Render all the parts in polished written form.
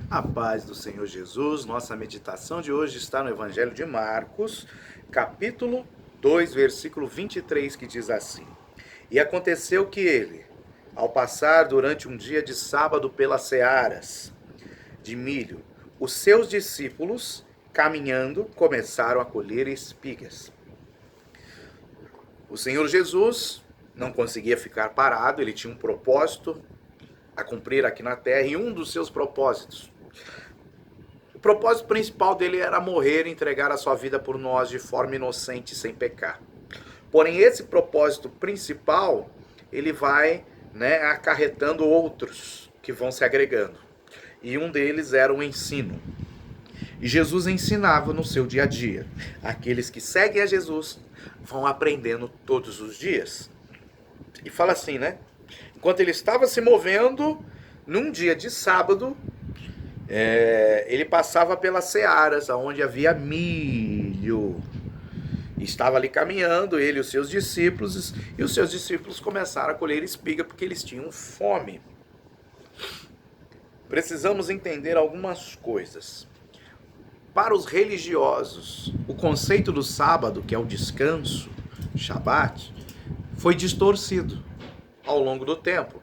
A paz do Senhor Jesus. Nossa meditação de hoje está no Evangelho de Marcos, capítulo 2, versículo 23, que diz assim: E aconteceu que ele, ao passar durante um dia de sábado pelas searas de milho, os seus discípulos, caminhando, começaram a colher espigas. O Senhor Jesus não conseguia ficar parado, ele tinha um propósito a cumprir aqui na terra, e um dos seus propósitos, o propósito principal dele era morrer e entregar a sua vida por nós de forma inocente, sem pecar. Porém, esse propósito principal, ele vai, acarretando outros que vão se agregando. E um deles era o ensino. E Jesus ensinava no seu dia a dia. Aqueles que seguem a Jesus vão aprendendo todos os dias. E fala assim, né? Enquanto ele estava se movendo, num dia de sábado, ele passava pelas searas, onde havia milho. Estava ali caminhando, ele e os seus discípulos, e os seus discípulos começaram a colher espiga porque eles tinham fome. Precisamos entender algumas coisas. Para os religiosos, o conceito do sábado, que é o descanso, Shabat, foi distorcido ao longo do tempo.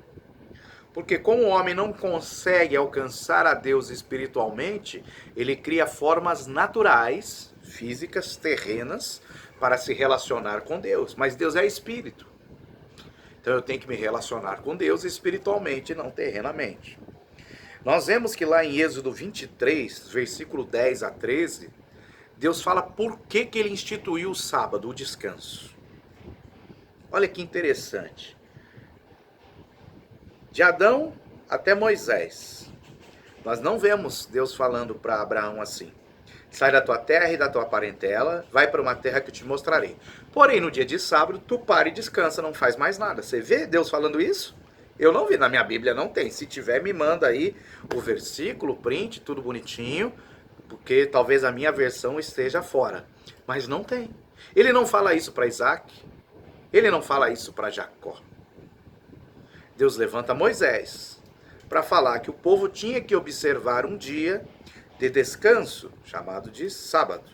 Porque como o homem não consegue alcançar a Deus espiritualmente, ele cria formas naturais, físicas, terrenas, para se relacionar com Deus. Mas Deus é espírito. Então eu tenho que me relacionar com Deus espiritualmente, não terrenamente. Nós vemos que lá em Êxodo 23, versículo 10 a 13, Deus fala por que ele instituiu o sábado, o descanso. Olha que interessante. De Adão até Moisés, nós não vemos Deus falando para Abraão assim: sai da tua terra e da tua parentela, vai para uma terra que eu te mostrarei. Porém, no dia de sábado, tu para e descansa, não faz mais nada. Você vê Deus falando isso? Eu não vi, na minha Bíblia não tem. Se tiver, me manda aí o versículo, print, tudo bonitinho, porque talvez a minha versão esteja fora. Mas não tem. Ele não fala isso para Isaac, ele não fala isso para Jacó. Deus levanta Moisés para falar que o povo tinha que observar um dia de descanso, chamado de sábado.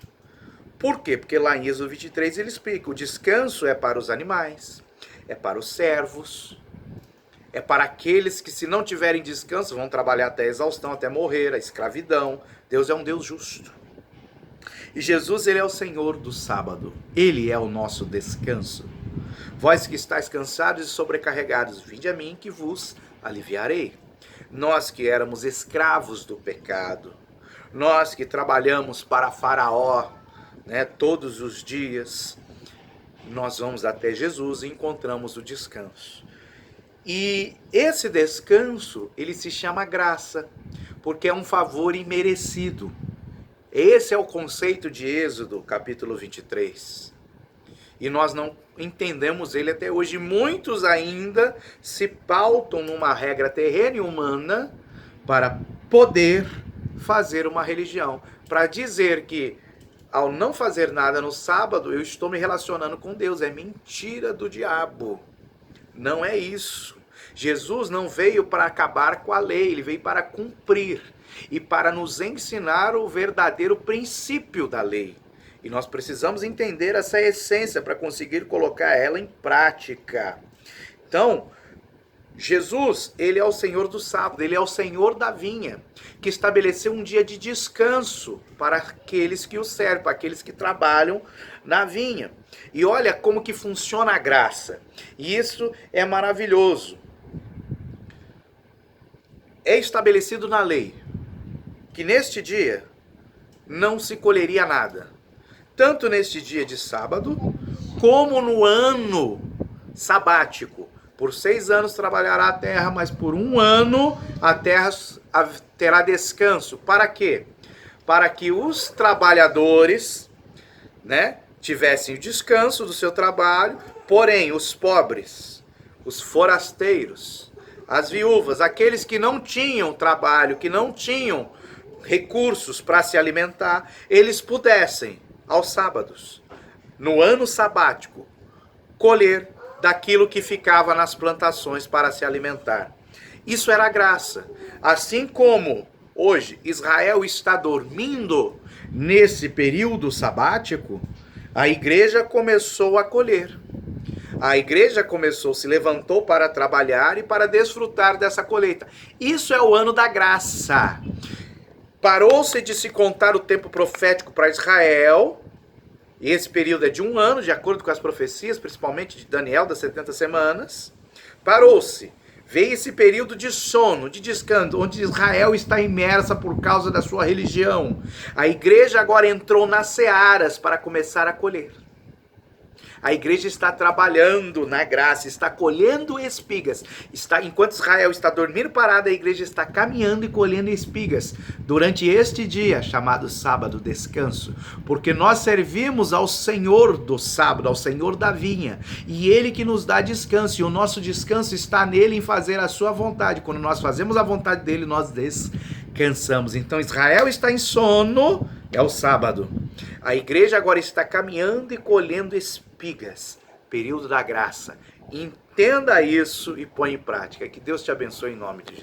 Por quê? Porque lá em Êxodo 23 ele explica: o descanso é para os animais, é para os servos, é para aqueles que, se não tiverem descanso, vão trabalhar até a exaustão, até morrer, a escravidão. Deus é um Deus justo. E Jesus, ele é o Senhor do sábado. Ele é o nosso descanso. Vós que estáis cansados e sobrecarregados, vinde a mim que vos aliviarei. Nós que éramos escravos do pecado, nós que trabalhamos para Faraó, todos os dias, nós vamos até Jesus e encontramos o descanso. E esse descanso, ele se chama graça, porque é um favor imerecido. Esse é o conceito de Êxodo, capítulo 23. E nós não entendemos ele até hoje. Muitos ainda se pautam numa regra terrena e humana para poder fazer uma religião. Para dizer que, ao não fazer nada no sábado, eu estou me relacionando com Deus. É mentira do diabo. Não é isso. Jesus não veio para acabar com a lei, ele veio para cumprir e para nos ensinar o verdadeiro princípio da lei. E nós precisamos entender essa essência para conseguir colocar ela em prática. Então, Jesus, ele é o Senhor do sábado, ele é o Senhor da vinha, que estabeleceu um dia de descanso para aqueles que o servem, para aqueles que trabalham na vinha. E olha como que funciona a graça. E isso é maravilhoso. É estabelecido na lei que neste dia não se colheria nada. Tanto neste dia de sábado, como no ano sabático. Por 6 anos trabalhará a terra, mas por 1 ano a terra terá descanso. Para quê? Para que os trabalhadores, tivessem o descanso do seu trabalho, porém os pobres, os forasteiros, as viúvas, aqueles que não tinham trabalho, que não tinham recursos para se alimentar, eles pudessem, aos sábados, no ano sabático, colher daquilo que ficava nas plantações para se alimentar. Isso era graça. Assim como hoje Israel está dormindo nesse período sabático, a igreja começou a colher. A igreja se levantou para trabalhar e para desfrutar dessa colheita. Isso é o ano da graça. Parou-se de se contar o tempo profético para Israel, e esse período é de 1 ano, de acordo com as profecias, principalmente de Daniel, das 70 semanas. Parou-se. Veio esse período de sono, de descanso, onde Israel está imersa por causa da sua religião. A igreja agora entrou nas searas para começar a colher. A igreja está trabalhando na graça, está colhendo espigas. Enquanto Israel está dormindo parada, a igreja está caminhando e colhendo espigas durante este dia chamado sábado, descanso. Porque nós servimos ao Senhor do sábado, ao Senhor da vinha. E Ele que nos dá descanso. E o nosso descanso está nele em fazer a sua vontade. Quando nós fazemos a vontade dele, nós descansamos. Então Israel está em sono, é o sábado. A igreja agora está caminhando e colhendo espigas, período da graça. Entenda isso e põe em prática. Que Deus te abençoe em nome de Jesus.